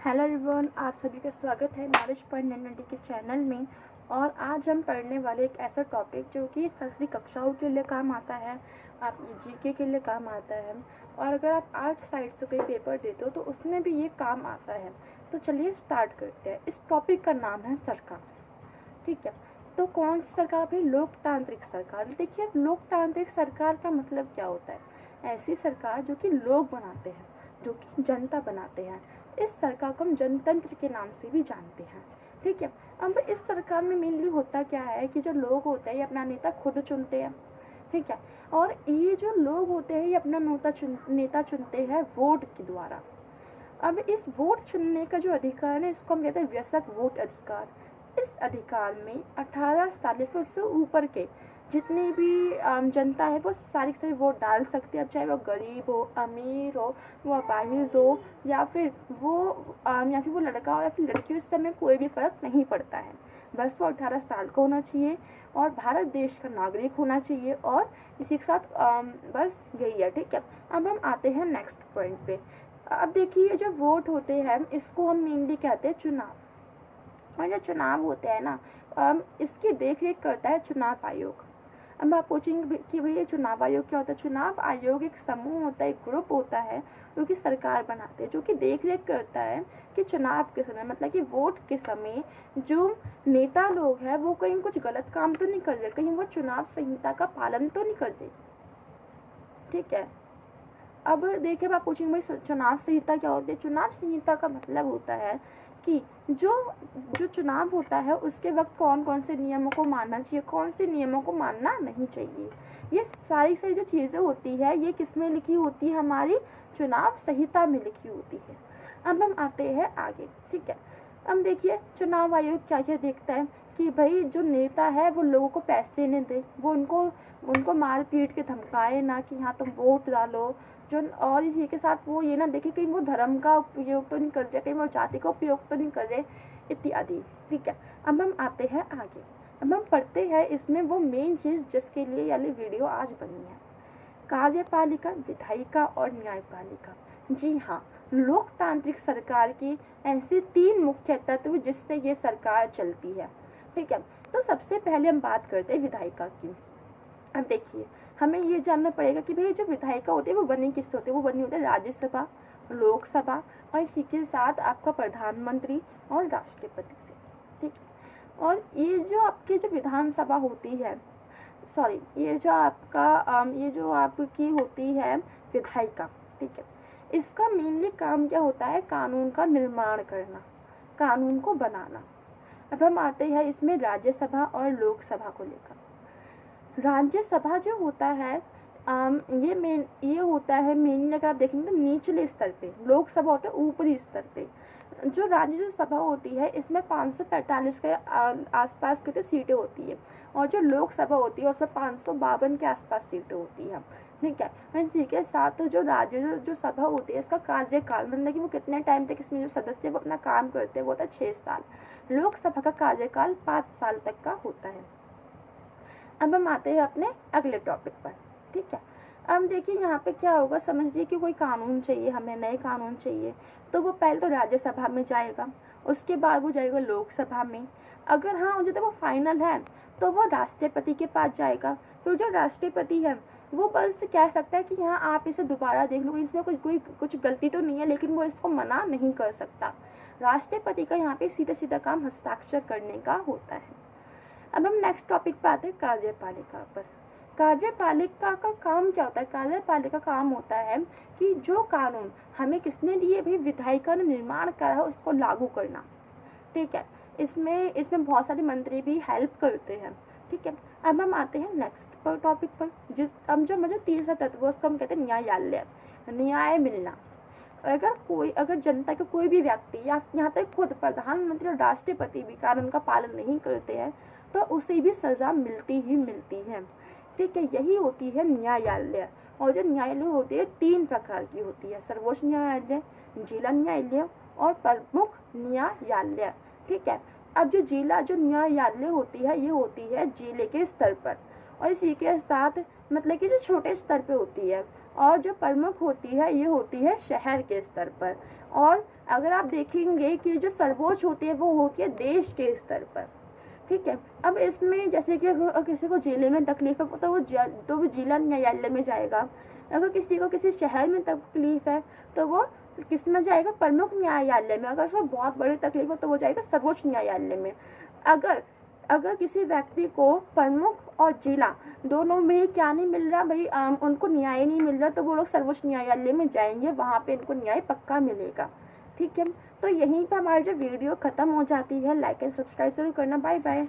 Hello everyone, आप सभी का स्वागत है नॉलेज पॉइंट 990 के चैनल में। और आज हम पढ़ने वाले एक ऐसा टॉपिक जो कि सभी कक्षाओं के लिए काम आता है, आप जीके के लिए काम आता है, और अगर आप आर्ट साइड से कोई पेपर देते हो तो उसमें भी ये काम आता है। तो चलिए स्टार्ट करते हैं। इस टॉपिक का नाम है सरकार। ठीक है, तो कौन सी सरकार भाई? लोकतांत्रिक सरकार। देखिए, लोकतांत्रिक सरकार का मतलब क्या होता है? ऐसी सरकार जो कि लोग बनाते हैं, जो कि जनता बनाते हैं। इस सरकार को हम जनतंत्र के नाम से भी जानते हैं। ठीक है, अब इस सरकार में मेनली होता क्या है कि जो लोग होते हैं ये अपना नेता खुद चुनते हैं। ठीक है, और ये जो लोग होते हैं ये अपना नेता चुनते हैं वोट के द्वारा। अब इस वोट चुनने का जो अधिकार है इसको हम कहते हैं वयस्क वोट अधिकार। इस अधिकार में 18 साल से उससे ऊपर के जितनी भी जनता है वो सारी वोट डाल सकती है। अब चाहे वो गरीब हो, अमीर हो, वो अपाहिज हो, या फिर वो लड़का हो या फिर लड़की हो, इस समय कोई भी फर्क नहीं पड़ता है। बस वो 18 साल का होना चाहिए और भारत देश का नागरिक होना चाहिए, और इसी के साथ बस यही है। ठीक है, अब हम आते हैं नेक्स्ट पॉइंट पे। अब देखिए, जो वोट होते हैं इसको हम मेनली कहते हैं चुनाव। और जो चुनाव होते हैं ना, इसकी देख रेख करता है चुनाव आयोग। अब आप पूछेंगे कि भैया चुनाव आयोग क्या होता है? चुनाव आयोग एक समूह होता है, एक ग्रुप होता है जो कि सरकार बनाते हैं, जो कि देख रेख करता है कि चुनाव के समय, मतलब कि वोट के समय जो नेता लोग हैं वो कहीं कुछ गलत काम तो नहीं कर रहे, कहीं वो चुनाव संहिता का पालन तो नहीं कर रहे। ठीक है, अब देखिए, आप पूछेंगे भाई चुनाव संहिता क्या होती है? चुनाव संहिता का मतलब होता है कि जो जो चुनाव होता है उसके वक्त कौन कौन से नियमों को मानना चाहिए, कौन से नियमों को मानना नहीं चाहिए। ये सारी जो चीज़ें होती है ये किस में लिखी होती है? हमारी चुनाव संहिता में लिखी होती है। अब हम आते हैं आगे। ठीक है, अब देखिए चुनाव आयोग क्या क्या देखता है कि भाई जो नेता है वो लोगों को पैसे नहीं दे, वो उनको मार पीट के धमकाए ना कि हाँ तुम वोट डालो, जो और इसी के साथ वो ये ना देखे कहीं वो धर्म का उपयोग तो नहीं कर रहे, कहीं वो जाति का उपयोग तो नहीं कर रहे, इत्यादि। ठीक है, अब हम आते हैं आगे। अब हम पढ़ते हैं इसमें वो मेन चीज़ जिसके लिए ये वीडियो आज बनी है, कार्यपालिका, विधायिका और न्यायपालिका। जी हाँ, लोकतांत्रिक सरकार की ऐसे 3 मुख्य तत्व जिससे ये सरकार चलती है। ठीक है, तो सबसे पहले हम बात करते हैं विधायिका की। अब देखिए, हमें ये जानना पड़ेगा कि भाई जो विधायिका होती है वो बनी किससे होती है? वो बनी होती है राज्यसभा, लोकसभा और इसी के साथ आपका प्रधानमंत्री और राष्ट्रपति से। ठीक है, और ये जो आपकी जो विधानसभा होती है, सॉरी, ये जो आपकी होती है विधायिका। ठीक है, इसका मेनली काम क्या होता है? कानून का निर्माण करना, कानून को बनाना। अब हम आते हैं इसमें राज्यसभा और लोकसभा को लेकर। राज्यसभा जो होता है ये होता है मेनली, अगर आप देखेंगे तो निचले स्तर पे, लोकसभा होता है ऊपरी स्तर पे। जो राज्यसभा होती है इसमें 545 के आसपास की सीटें होती है, और जो लोकसभा होती है उसमें 552 के आसपास सीटें होती है। ठीक है, इसी के साथ जो सभा होती है इसका कार्यकाल, मतलब कि वो कितने टाइम तक इसमें जो सदस्य वो अपना काम करते हैं वो होता है 6 साल। लोकसभा का कार्यकाल 5 साल तक का होता है। अब हम आते हैं अपने अगले टॉपिक पर। ठीक है, अब देखिए यहाँ पे क्या होगा, समझिए कि कोई कानून चाहिए, हमें नए कानून चाहिए, तो वो पहले तो राज्यसभा में जाएगा, उसके बाद वो जाएगा लोकसभा में। अगर हाँ हो जाता है वो फाइनल है तो वो राष्ट्रपति के पास जाएगा। फिर जो राष्ट्रपति है वो बस कह सकता है कि यहाँ आप इसे दोबारा देख लो, इसमें कुछ गलती तो नहीं है, लेकिन वो इसको मना नहीं कर सकता। राष्ट्रपति का यहाँ पे सीधा सीधा काम हस्ताक्षर करने का होता है। अब हम नेक्स्ट टॉपिक पे आते हैं कार्यपालिका पर। कार्यपालिका का काम क्या होता है? कार्यपालिका का काम होता है कि जो कानून हमें किसने दिए, भी विधायिका ने निर्माण करा है उसको लागू करना। ठीक है, इसमें बहुत सारे मंत्री भी हेल्प करते हैं। ठीक है, अब हम आते हैं नेक्स्ट पर टॉपिक पर। अब जो तीसरा तत्व उसको हम कहते हैं न्यायालय, न्याय मिलना। अगर जनता के कोई भी व्यक्ति या यहाँ तक खुद प्रधानमंत्री और राष्ट्रपति भी कानून का पालन नहीं करते हैं तो उसे भी सजा मिलती ही मिलती है। ठीक है, यही होती है न्यायालय। और जो न्यायालय होती है 3 प्रकार की होती है, सर्वोच्च न्यायालय, जिला न्यायालय और प्रमुख न्यायालय। ठीक है, अब जो न्यायालय होती है ये होती है जिले के स्तर पर, और इसी के साथ मतलब कि जो छोटे स्तर पे होती है और जो प्रमुख होती है ये होती है शहर के स्तर पर। और अगर आप देखेंगे कि जो सर्वोच्च होती है वो होती है देश के स्तर पर। ठीक है, अब इसमें जैसे कि किसी को जिले में तकलीफ है तो वो जिला न्यायालय में जाएगा। अगर किसी को किसी शहर में तकलीफ है तो वो किस में जाएगा, प्रमुख न्यायालय में। अगर उसको बहुत बड़ी तकलीफ हो तो वो जाएगा सर्वोच्च न्यायालय में। अगर अगर किसी व्यक्ति को प्रमुख और जिला दोनों में क्या नहीं मिल रहा भाई, उनको न्याय नहीं मिल रहा, तो वो लोग सर्वोच्च न्यायालय में जाएंगे, वहाँ पे इनको न्याय पक्का मिलेगा। ठीक है, तो यहीं पर हमारी जो वीडियो ख़त्म हो जाती है। लाइक एंड सब्सक्राइब जरूर करना। Bye bye.